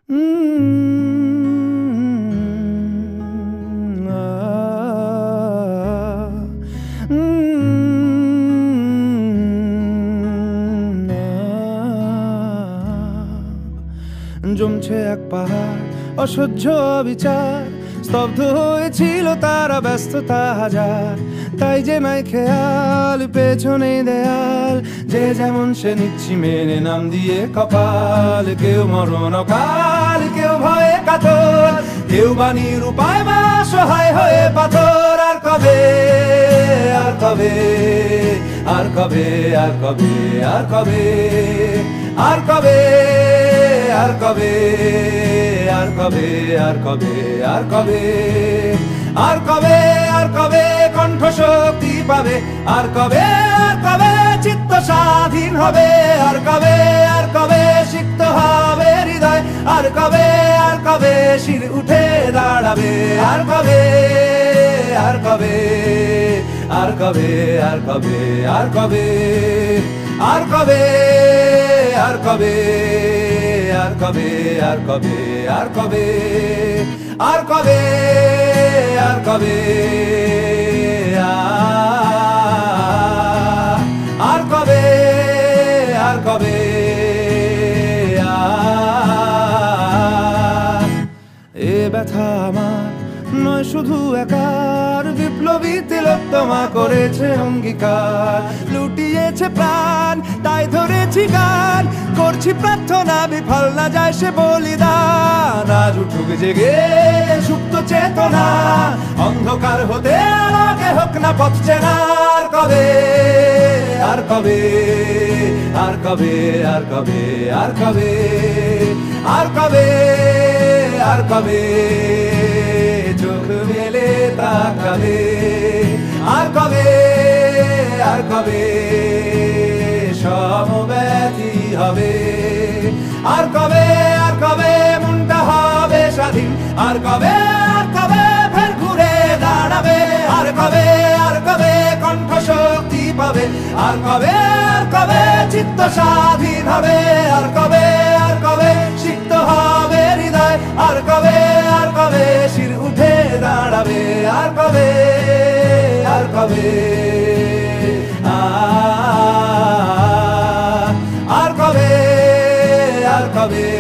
জমছে এক পাহাড় অসহ্য বিচার, স্তব্ধ হয়েছিল তারা ব্যস্ততা হাজার। তাই যে নাই খেয়াল পেছনে দেয়াল, যে যেমন সে নিচ্ছি মেনে নাম দিয়ে কপাল। কেউ মরণ অকাল, কেউ ভয়ে কাতর, কেউ বাণীর উপায় বা সহায় হয়ে পাথর। আর কবে, আর কবে, আর কবে, আর কবে, আর কবে, আর কবে, আর কবে, আর কবে, আর কবে, আর কবে, আর কবে, আর কবে কণ্ঠ শক্তি পাবে? আর কবে, আর কবে চিত্ত স্বাধীন হবে? আর কবে, আর কবে সিক্ত হবে হৃদয়? আর কবে, আর কবে শির উঠে দাঁড়াবে? আর কবে, আর কবে, আর কবে, আর কবে, আর কবে, আর কবে, আর কবে, আর কবে, আর কবে, আর কবে, আর কবে, আর কবে, আর কবে, আর কবে, এ ব্যথা আমার নয় শুধু একার, বিপ্লবী তিলোত্তমা করেছে অঙ্গীকার। লুটিয়েছে প্রাণ তাই ধরেছি গান, করছি প্রার্থনা বিফল না যায় সে বলিদান। আজ উঠুক জেগে সুপ্ত চেতনা, অন্ধকার হতে আলোকে হোক না পথ চেনা। আর কবে, আর কবে, আর কবে, আর কবে, আর কবে, আর কবে, আর কবে চোখ মেলে তাকাবে? আর কবে, আর কবে সমব্যথী হবে? আর কবে, আর কবে মনটা হবে স্বাধীন? আর কবে, আর কবে ফের ঘুরে দাঁড়াবে? আর কবে, আর কবে কণ্ঠ শক্তি পাবে? আর কবে, আর কবে চিত্ত স্বাধীন হবে? আর কবে, আর কবে সিক্ত হবে হৃদয়? আর কবে, আর কবে শির উঠে দাঁড়াবে? আর কবে, আর কবে, আর কবে, আর কবে।